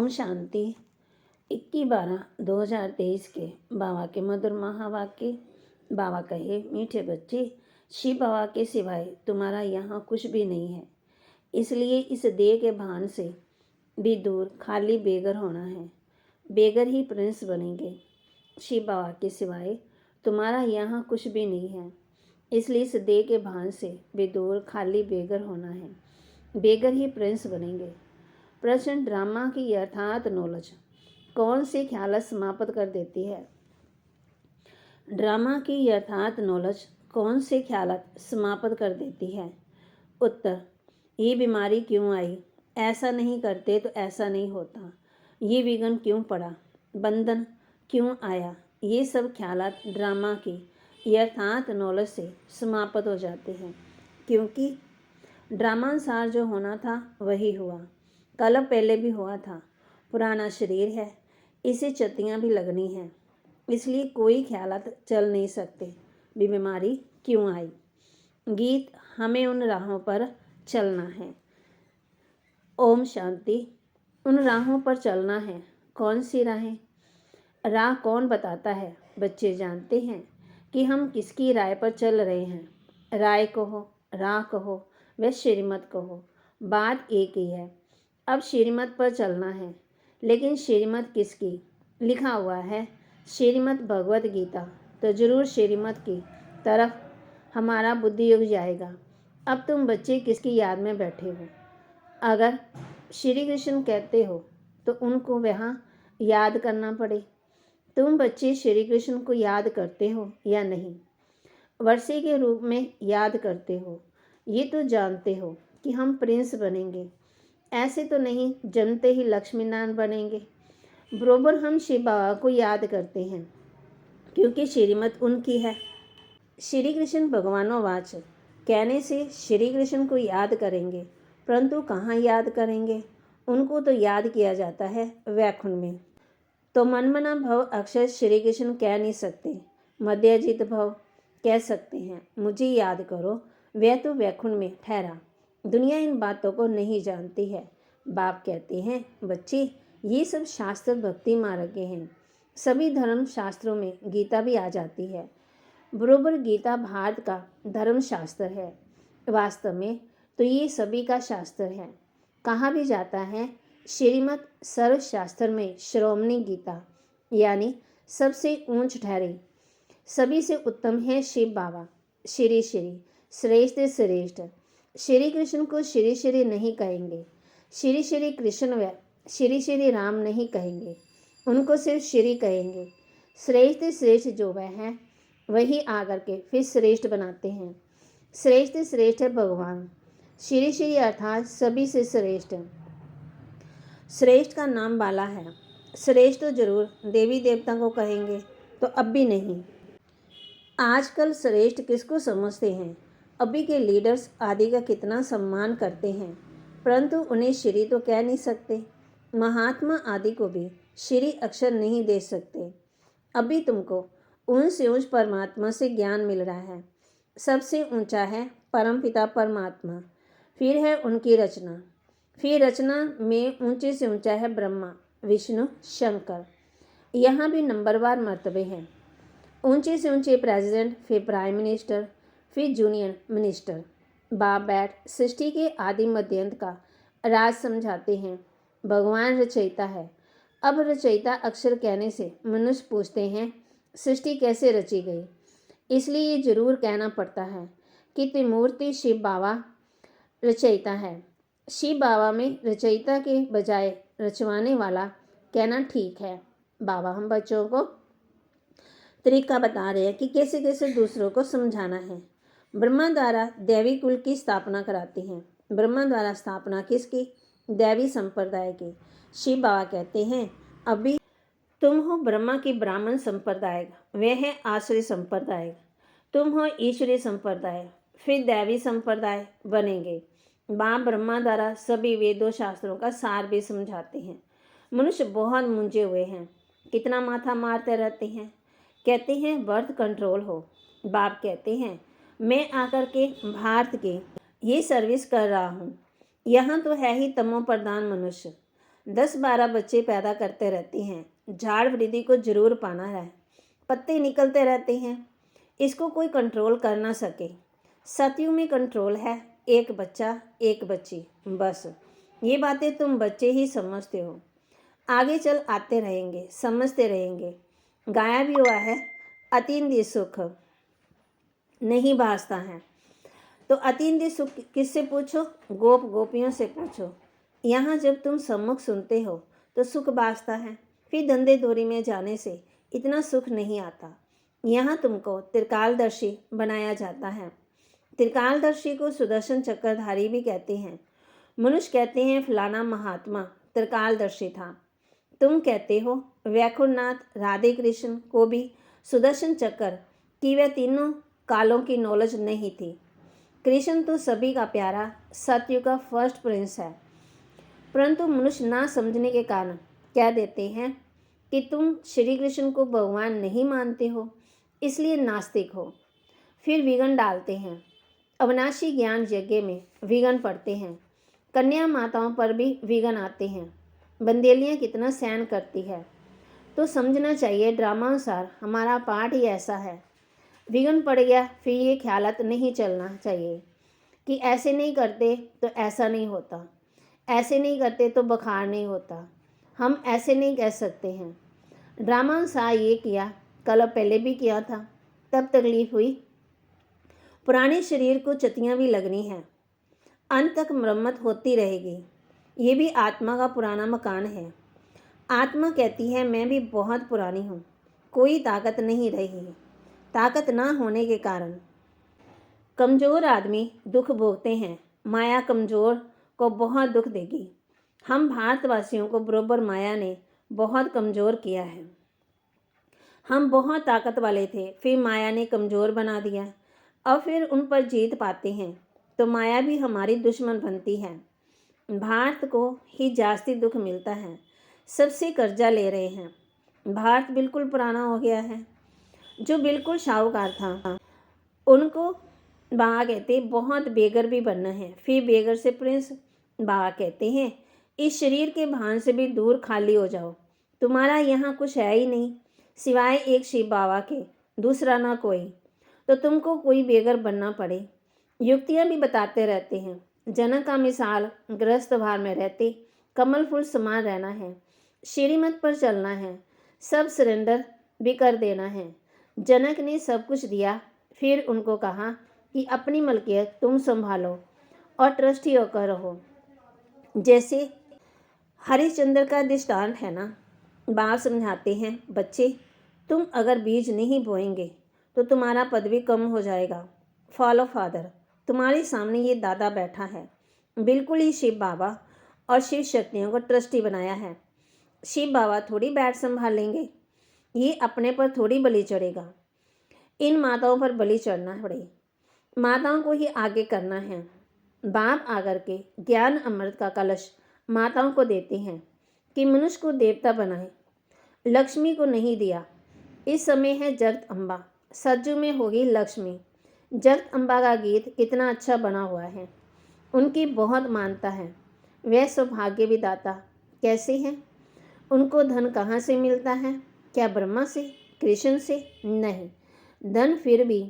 शांति। 21/12/2023 के बाबा के मधुर महावाक्य। बाबा कहे, मीठे बच्चे, शिव बाबा के सिवाय तुम्हारा यहाँ कुछ भी नहीं है, इसलिए इस देह के भान से भी दूर खाली बेघर होना है। बेघर ही प्रिंस बनेंगे। शिव बाबा के सिवाय तुम्हारा यहाँ कुछ भी नहीं है, इसलिए इस देह के भान से भी दूर खाली बेघर होना है। बेघर ही प्रिंस बनेंगे। प्रश्न, ड्रामा की यथार्थ नॉलेज कौन से ख्याल समाप्त कर देती है? ड्रामा की यथार्थ नॉलेज कौन से ख्याल समाप्त कर देती है? उत्तर, ये बीमारी क्यों आई, ऐसा नहीं करते तो ऐसा नहीं होता, ये विघ्न क्यों पड़ा, बंधन क्यों आया, ये सब ख्यालात ड्रामा की यथार्थ नॉलेज से समाप्त हो जाते हैं, क्योंकि ड्रामानुसार जो होना था वही हुआ। कल पहले भी हुआ था। पुराना शरीर है, इसे चत्तियाँ भी लगनी हैं, इसलिए कोई ख्यालात चल नहीं सकते। भी बीमारी क्यों आई? गीत, हमें उन राहों पर चलना है। ओम शांति। उन राहों पर चलना है। कौन सी राहें? राह कौन बताता है? बच्चे जानते हैं कि हम किसकी राय पर चल रहे हैं। राय कहो, राह कहो, व श्रीमत कहो, बात एक ही है। अब श्रीमत पर चलना है, लेकिन श्रीमत किसकी? लिखा हुआ है श्रीमत भगवत गीता, तो जरूर श्रीमत की तरफ हमारा बुद्धि युग जाएगा। अब तुम बच्चे किसकी याद में बैठे हो? अगर श्री कृष्ण कहते हो तो उनको वहाँ याद करना पड़े। तुम बच्चे श्री कृष्ण को याद करते हो या नहीं? वर्षे के रूप में याद करते हो। ये तो जानते हो कि हम प्रिंस बनेंगे, ऐसे तो नहीं जन्मते ही लक्ष्मी नारायण बनेंगे। बरोबर हम शिव बाबा को याद करते हैं, क्योंकि श्रीमत उनकी है। श्री कृष्ण भगवानोवाच कहने से श्री कृष्ण को याद करेंगे, परंतु कहाँ याद करेंगे? उनको तो याद किया जाता है वैकुंठ में। तो मनमना भव अक्षर श्री कृष्ण कह नहीं सकते, मध्याजित भव कह सकते हैं। मुझे याद करो, वह तो वैकुंठ में ठहरा। दुनिया इन बातों को नहीं जानती है। बाप कहते हैं, बच्चे, ये सब शास्त्र भक्ति मार्ग के हैं। सभी धर्म शास्त्रों में गीता भी आ जाती है। बरोबर गीता भारत का धर्म शास्त्र है। वास्तव में तो ये सभी का शास्त्र है। कहा भी जाता है, श्रीमत सर्वशास्त्र में श्रोमणी गीता, यानी सबसे ऊंच ठहरी। सभी से उत्तम है शिव बाबा। श्री श्री, श्रेष्ठ श्रेष्ठ। श्री कृष्ण को श्री श्री नहीं कहेंगे। श्री श्री कृष्ण व श्री श्री राम नहीं कहेंगे, उनको सिर्फ श्री कहेंगे। श्रेष्ठ श्रेष्ठ जो वह है, वही आकर के फिर श्रेष्ठ बनाते हैं। श्रेष्ठ श्रेष्ठ है भगवान। श्री श्री अर्थात सभी से श्रेष्ठ। श्रेष्ठ का नाम बाला है। श्रेष्ठ तो जरूर देवी देवता को कहेंगे, तो अब भी नहीं। आजकल श्रेष्ठ किसको समझते हैं? अभी के लीडर्स आदि का कितना सम्मान करते हैं, परंतु उन्हें श्री तो कह नहीं सकते। महात्मा आदि को भी श्री अक्षर नहीं दे सकते। अभी तुमको ऊंच से ऊंच परमात्मा से ज्ञान मिल रहा है। सबसे ऊंचा है परमपिता परमात्मा, फिर है उनकी रचना, फिर रचना में ऊंचे से ऊंचा है ब्रह्मा, विष्णु, शंकर। यहाँ भी नंबरवार मर्तबे हैं। ऊंचे से ऊंचे प्रेसिडेंट, फिर प्राइम मिनिस्टर, फिर जूनियर मिनिस्टर। बाप बैठ सृष्टि के आदि मध्यंत का राज समझाते हैं। भगवान रचयिता है। अब रचयिता अक्षर कहने से मनुष्य पूछते हैं, सृष्टि कैसे रची गई? इसलिए ये जरूर कहना पड़ता है कि त्रिमूर्ति शिव बाबा रचयिता है। शिव बाबा में रचयिता के बजाय रचवाने वाला कहना ठीक है। बाबा हम बच्चों को तरीका बता रहे हैं कि कैसे कैसे दूसरों को समझाना है। ब्रह्मा द्वारा दैवी कुल की स्थापना कराते हैं। ब्रह्मा द्वारा स्थापना किसकी? दैवी संप्रदाय की। शिव बाबा कहते हैं, अभी तुम हो ब्रह्मा की ब्राह्मण संप्रदाय, वह है आश्रय संप्रदाय। तुम हो ईश्वरीय संप्रदाय, फिर दैवी संप्रदाय बनेंगे। बाप ब्रह्मा द्वारा सभी वेदों शास्त्रों का सार भी समझाते हैं। मनुष्य बहुत मुंझे हुए हैं, कितना माथा मारते रहते हैं। कहते हैं बर्थ कंट्रोल हो। बाप कहते हैं, मैं आकर के भारत के ये सर्विस कर रहा हूँ। यहाँ तो है ही तमो प्रधान मनुष्य, 10-12 बच्चे पैदा करते रहती हैं। झाड़ वृद्धि को जरूर पाना है, पत्ते निकलते रहते हैं, इसको कोई कंट्रोल कर ना सके। सतयुग में कंट्रोल है, एक बच्चा एक बच्ची, बस। ये बातें तुम बच्चे ही समझते हो, आगे चल आते रहेंगे, समझते रहेंगे। गाया भी हुआ है, अतीन्द्रिय सुख नहीं भासता है। तो अतीन्द्रिय सुख किससे पूछो? गोप गोपियों से पूछो। यहाँ जब तुम सम्मुख सुनते हो तो सुख भासता है, फिर धंधे दोरी में जाने से इतना सुख नहीं आता। यहाँ तुमको त्रिकालदर्शी बनाया जाता है। त्रिकालदर्शी को सुदर्शन चक्रधारी भी कहते हैं। मनुष्य कहते हैं फलाना महात्मा त्रिकालदर्शी था। तुम कहते हो वैकुंठनाथ राधे कृष्ण को भी सुदर्शन चक्र की वह तीनों कालों की नॉलेज नहीं थी। कृष्ण तो सभी का प्यारा सतयुग का फर्स्ट प्रिंस है, परंतु मनुष्य ना समझने के कारण कह देते हैं कि तुम श्री कृष्ण को भगवान नहीं मानते हो, इसलिए नास्तिक हो। फिर विघ्न डालते हैं। अविनाशी ज्ञान यज्ञ में विघ्न पड़ते हैं, कन्या माताओं पर भी विघ्न आते हैं। बंदेलियाँ कितना सहन करती है। तो समझना चाहिए ड्रामानुसार हमारा पाठ ही ऐसा है। विघ्न पड़ गया, फिर ये ख्यालत नहीं चलना चाहिए कि ऐसे नहीं करते तो ऐसा नहीं होता, ऐसे नहीं करते तो बुखार नहीं होता। हम ऐसे नहीं कह सकते हैं। ड्रामानुसार ये किया, कल पहले भी किया था, तब तकलीफ हुई। पुराने शरीर को चतियाँ भी लगनी हैं, अंत तक मरम्मत होती रहेगी। ये भी आत्मा का पुराना मकान है। आत्मा कहती है मैं भी बहुत पुरानी हूँ, कोई ताकत नहीं रही। ताकत ना होने के कारण कमज़ोर आदमी दुख भोगते हैं। माया कमज़ोर को बहुत दुख देगी। हम भारतवासियों को बरोबर माया ने बहुत कमज़ोर किया है। हम बहुत ताकत वाले थे, फिर माया ने कमज़ोर बना दिया। अब फिर उन पर जीत पाते हैं तो माया भी हमारी दुश्मन बनती है। भारत को ही जास्ती दुख मिलता है, सबसे कर्जा ले रहे हैं। भारत बिल्कुल पुराना हो गया है। जो बिल्कुल शाहूकार था उनको बाबा कहते बहुत बेगर भी बनना है, फिर बेगर से प्रिंस। बाबा कहते हैं इस शरीर के भान से भी दूर खाली हो जाओ, तुम्हारा यहाँ कुछ है ही नहीं सिवाय एक शिव बाबा के, दूसरा ना कोई। तो तुमको कोई बेगर बनना पड़े। युक्तियाँ भी बताते रहते हैं। जनक का मिसाल गृहस्थ भार में रहते कमल फूल समान रहना है, श्रीमत पर चलना है, सब सरेंडर भी कर देना है। जनक ने सब कुछ दिया, फिर उनको कहा कि अपनी मलकियत तुम संभालो और ट्रस्टी होकर रहो। जैसे हरिश्चंद्र का दृष्टांत है ना। बाप समझाते हैं बच्चे तुम अगर बीज नहीं बोएंगे तो तुम्हारा पद भी कम हो जाएगा। फॉलो फादर, तुम्हारे सामने ये दादा बैठा है, बिल्कुल ही शिव बाबा और शिव शक्तियों को ट्रस्टी बनाया है। शिव बाबा थोड़ी बैठ संभाल लेंगे, ये अपने पर थोड़ी बलि चढ़ेगा। इन माताओं पर बलि चढ़ना पड़े, माताओं को ही आगे करना है। बाप आकर के ज्ञान अमृत का कलश माताओं को देते हैं कि मनुष्य को देवता बनाए। लक्ष्मी को नहीं दिया। इस समय है जगत अम्बा, सज्जू में होगी लक्ष्मी। जगत अम्बा का गीत कितना अच्छा बना हुआ है, उनकी बहुत मानता है। वह सौभाग्य विदाता कैसे हैं? उनको धन कहाँ से मिलता है? क्या ब्रह्मा से, कृष्ण से? नहीं, धन फिर भी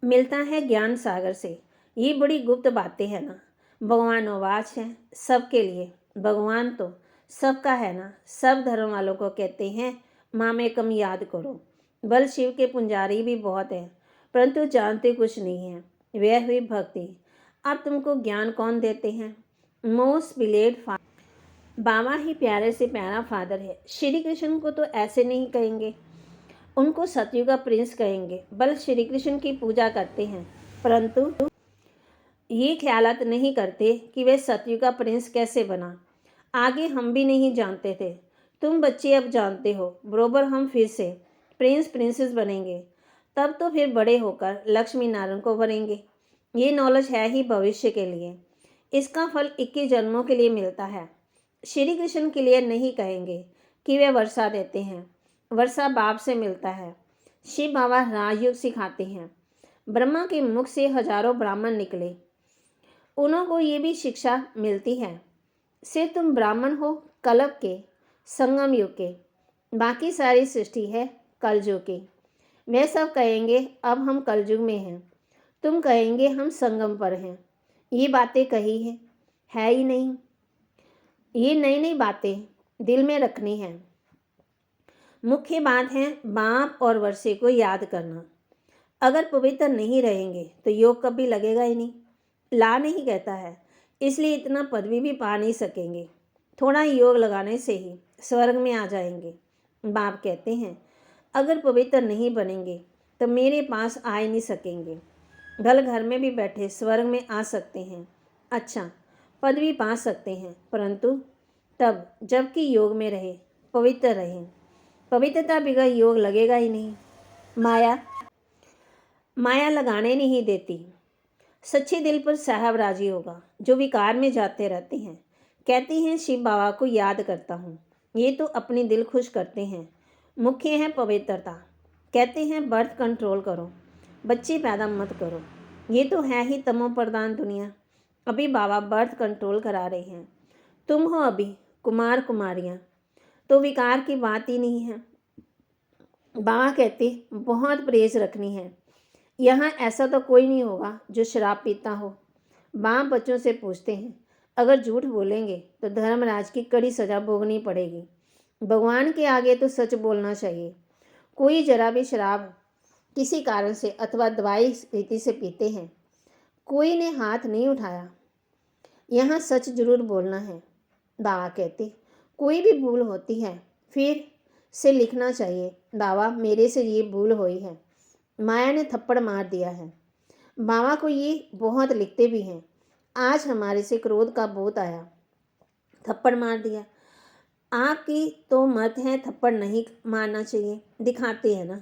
मिलता है ज्ञान सागर से। ये बड़ी गुप्त बातें हैं ना। भगवान आवाज है सबके लिए, भगवान तो सबका है ना। सब धर्म वालों को कहते हैं माँ में कम याद करो। बल शिव के पुजारी भी बहुत हैं, परंतु जानते कुछ नहीं है। वह हुई भक्ति। अब तुमको ज्ञान कौन देते हैं? मोस्ट बिलेड फादर, बाबा ही प्यारे से प्यारा फादर है। श्री कृष्ण को तो ऐसे नहीं कहेंगे, उनको सतयुग का प्रिंस कहेंगे। बल श्री कृष्ण की पूजा करते हैं, परंतु ये ख्यालात नहीं करते कि वे सतयुग का प्रिंस कैसे बना। आगे हम भी नहीं जानते थे, तुम बच्चे अब जानते हो। बरोबर हम फिर से प्रिंस प्रिंसेस बनेंगे, तब तो फिर बड़े होकर लक्ष्मी नारायण को भरेंगे। ये नॉलेज है ही भविष्य के लिए, इसका फल 21 जन्मों के लिए मिलता है। श्री कृष्ण के लिए नहीं कहेंगे कि वे वर्षा देते हैं, वर्षा बाप से मिलता है। शिव बाबा राजयोग सिखाते हैं। ब्रह्मा के मुख से हजारों ब्राह्मण निकले, उन्हों को ये भी शिक्षा मिलती है। से तुम ब्राह्मण हो कलप के, संगम युग के, बाकी सारी सृष्टि है कलयुग की। वे सब कहेंगे अब हम कलयुग में हैं, तुम कहेंगे हम संगम पर हैं। ये बातें कही है ही नहीं। ये नई नई बातें दिल में रखनी है। मुख्य बात है बाप और वर्षे को याद करना। अगर पवित्र नहीं रहेंगे तो योग कभी लगेगा ही नहीं। ला नहीं कहता है, इसलिए इतना पदवी भी पा नहीं सकेंगे। थोड़ा योग लगाने से ही स्वर्ग में आ जाएंगे। बाप कहते हैं अगर पवित्र नहीं बनेंगे तो मेरे पास आ ही नहीं सकेंगे। भल घर में भी बैठे स्वर्ग में आ सकते हैं, अच्छा पदवी पा सकते हैं, परंतु तब जबकि योग में रहे, पवित्र रहे। पवित्रता बगैर योग लगेगा ही नहीं। माया लगाने नहीं देती। सच्चे दिल पर साहब राजी होगा। जो विकार में जाते रहते हैं कहते हैं शिव बाबा को याद करता हूँ, ये तो अपनी दिल खुश करते हैं। मुख्य है पवित्रता। कहते हैं बर्थ कंट्रोल करो, बच्चे पैदा मत करो। ये तो है ही तमो प्रधान दुनिया। अभी बाबा बर्थ कंट्रोल करा रहे हैं। तुम हो अभी कुमार कुमारियाँ, तो विकार की बात ही नहीं है। बाबा कहते बहुत परहेज रखनी है। यहाँ ऐसा तो कोई नहीं होगा जो शराब पीता हो। बाप बच्चों से पूछते हैं अगर झूठ बोलेंगे तो धर्मराज की कड़ी सजा भोगनी पड़ेगी। भगवान के आगे तो सच बोलना चाहिए। कोई जरा भी शराब किसी कारण से अथवा दवाई रीति से पीते हैं, कोई ने हाथ नहीं उठाया। यहाँ सच जरूर बोलना है। बाबा कहते कोई भी भूल होती है फिर से लिखना चाहिए, बाबा मेरे से ये भूल हुई है, माया ने थप्पड़ मार दिया है। बाबा को ये बहुत लिखते भी हैं। आज हमारे से क्रोध का भूत आया, थप्पड़ मार दिया। आपकी तो मत है थप्पड़ नहीं मारना चाहिए, दिखाते हैं ना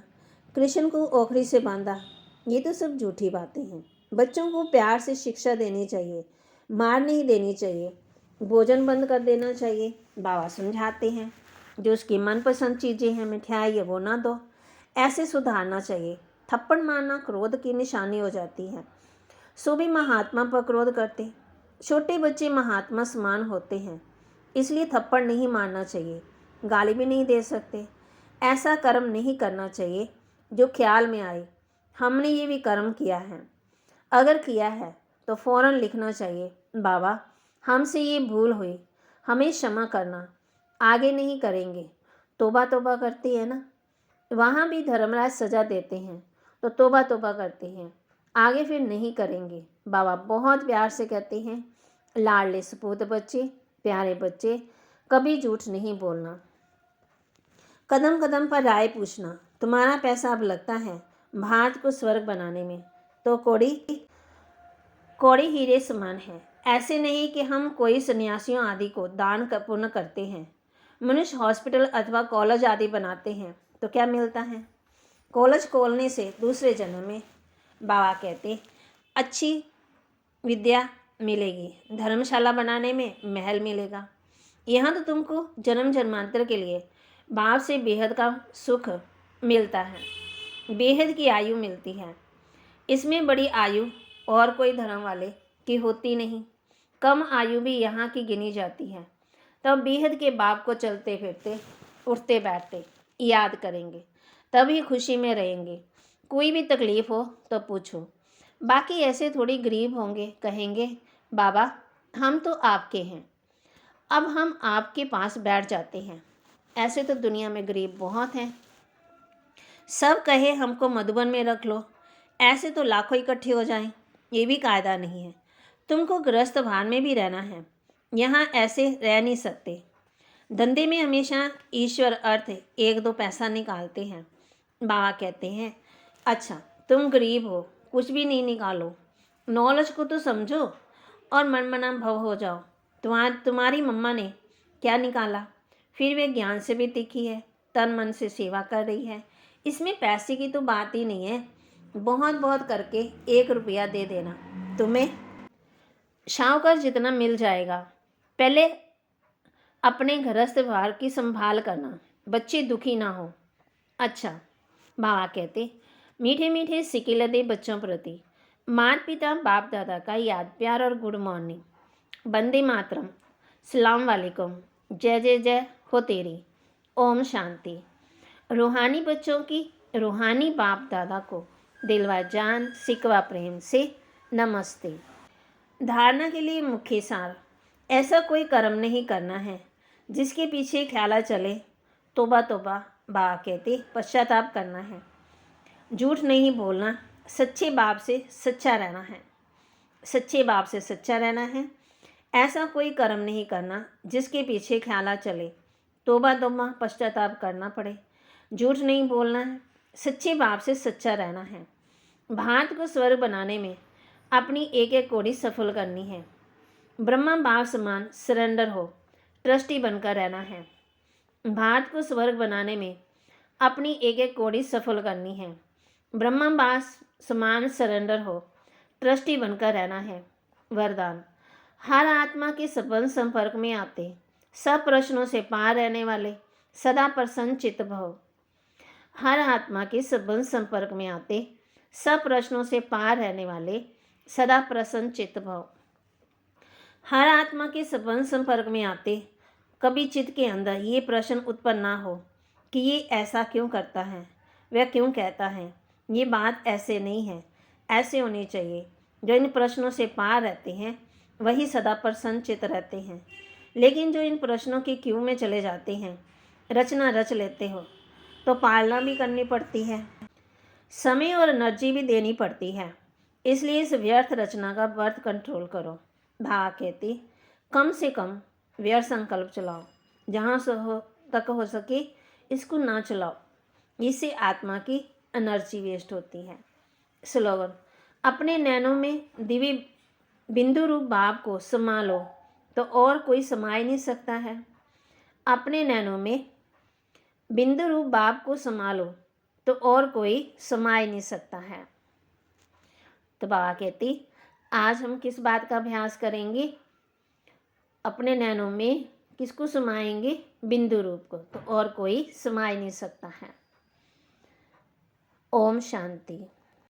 कृष्ण को ओखरी से बांधा। ये तो सब झूठी बातें हैं। बच्चों को प्यार से शिक्षा देनी चाहिए, मार नहीं देनी चाहिए। भोजन बंद कर देना चाहिए। बाबा समझाते हैं जो उसकी मनपसंद चीज़ें हैं मिठाई है वो ना दो, ऐसे सुधारना चाहिए। थप्पड़ मारना क्रोध की निशानी हो जाती है। सो भी महात्मा पर क्रोध करते। छोटे बच्चे महात्मा समान होते हैं, इसलिए थप्पड़ नहीं मारना चाहिए, गाली भी नहीं दे सकते। ऐसा कर्म नहीं करना चाहिए जो ख्याल में आए हमने ये भी कर्म किया है। अगर किया है तो फौरन लिखना चाहिए, बाबा हमसे ये भूल हुई, हमें क्षमा करना, आगे नहीं करेंगे। तोबा तोबा करती है ना, वहाँ भी धर्मराज सजा देते हैं तो तोबा तोबा करते हैं, आगे फिर नहीं करेंगे। बाबा बहुत प्यार से कहते हैं लाडले सपूत बच्चे, प्यारे बच्चे, कभी झूठ नहीं बोलना। कदम कदम पर राय पूछना। तुम्हारा पैसा अब लगता है भारत को स्वर्ग बनाने में, तो कौड़ी हीरे समान है। ऐसे नहीं कि हम कोई सन्यासियों आदि को दान पुण्य करते हैं। मनुष्य हॉस्पिटल अथवा कॉलेज आदि बनाते हैं तो क्या मिलता है? कॉलेज खोलने से दूसरे जन्म में बाबा कहते अच्छी विद्या मिलेगी, धर्मशाला बनाने में महल मिलेगा। यहाँ तो तुमको जन्म जन्मांतर के लिए बाप से बेहद का सुख मिलता है, बेहद की आयु मिलती है। इसमें बड़ी आयु और कोई धर्म वाले की होती नहीं, कम आयु भी यहाँ की गिनी जाती है। तब बेहद के बाप को चलते फिरते उठते बैठते याद करेंगे, तभी खुशी में रहेंगे। कोई भी तकलीफ़ हो तो पूछो। बाकी ऐसे थोड़ी गरीब होंगे, कहेंगे बाबा हम तो आपके हैं, अब हम आपके पास बैठ जाते हैं। ऐसे तो दुनिया में गरीब बहुत हैं। सब कहे हमको मधुबन में रख लो, ऐसे तो लाखों इकट्ठे हो जाएं, ये भी कायदा नहीं है। तुमको गृहस्थ भान में भी रहना है, यहाँ ऐसे रह नहीं सकते। धंधे में हमेशा ईश्वर अर्थ एक दो पैसा निकालते हैं। बाबा कहते हैं अच्छा तुम गरीब हो, कुछ भी नहीं निकालो, नॉलेज को तो समझो और मनमना भव हो जाओ। तुम्हारी मम्मा ने क्या निकाला, फिर वे ज्ञान से भी तीखी है, तन मन से सेवा कर रही है। इसमें पैसे की तो बात ही नहीं है। बहुत बहुत करके 1 रुपया दे देना, तुम्हें शाहूकार जितना मिल जाएगा। पहले अपने गृहस्थ व्यवहार की संभाल करना, बच्चे दुखी ना हो। अच्छा बाबा कहते मीठे मीठे सिक्के लदे बच्चों प्रति माता पिता बाप दादा का याद प्यार और गुड मॉर्निंग, वंदे मातरम, सलाम वालेकुम, जय जय जय हो तेरी। ओम शांति। रूहानी बच्चों की रूहानी बाप दादा को दिलवा जान सिकवा प्रेम से नमस्ते। धारणा के लिए मुख्य सार। ऐसा कोई कर्म नहीं करना है जिसके पीछे ख्याल चले। तोबा तोबा बा कहते पश्चाताप करना है। झूठ नहीं बोलना, सच्चे बाप से सच्चा रहना है। सच्चे बाप से सच्चा रहना है। ऐसा कोई कर्म नहीं करना जिसके पीछे ख्याल चले। तोबा तोबा पश्चाताप करना पड़े। झूठ नहीं बोलना है। सच्चे बाप से सच्चा रहना है। भारत को स्वर्ग बनाने में अपनी एक एक कौड़ी सफल करनी है। ब्रह्मा बाप समान सरेंडर हो, ट्रस्टी बनकर रहना है। भारत को स्वर्ग बनाने में अपनी एक एक कौड़ी सफल करनी है। ब्रह्मा बाप समान सरेंडर हो, ट्रस्टी बनकर रहना है। वरदान। हर आत्मा के संबंध संपर्क में आते सब प्रश्नों से पार रहने वाले सदा प्रसन्न चित्त भव। हर आत्मा के संबंध संपर्क में आते सब प्रश्नों से पार रहने वाले सदा प्रसन्न चित्त भव। हर आत्मा के संबंध संपर्क में आते कभी चित्त के अंदर ये प्रश्न उत्पन्न ना हो कि ये ऐसा क्यों करता है, वह क्यों कहता है, ये बात ऐसे नहीं है, ऐसे होनी चाहिए। जो इन प्रश्नों से पार रहते हैं वही सदा प्रसन्न चित्त रहते हैं। लेकिन जो इन प्रश्नों की क्यों में चले जाते हैं, रचना रच लेते हो तो पालना भी करनी पड़ती है, समय और एनर्जी भी देनी पड़ती है। इसलिए इस व्यर्थ रचना का बर्थ कंट्रोल करो। भा कहती कम से कम व्यर्थ संकल्प चलाओ। जहाँ तक हो सके इसको ना चलाओ, इससे आत्मा की एनर्जी वेस्ट होती है। स्लोगन। अपने नैनों में दिव्य बिंदु रूप बाप को समा लो तो और कोई समा ही नहीं सकता है। अपने नैनों में बिंदु रूप बाप को समा लो तो और कोई समा ही नहीं सकता है। तो बाबा कहती आज हम किस बात का अभ्यास करेंगे? अपने नैनों में किसको समाएंगे? बिंदु रूप को, तो और कोई समा ही नहीं सकता है। ओम शांति।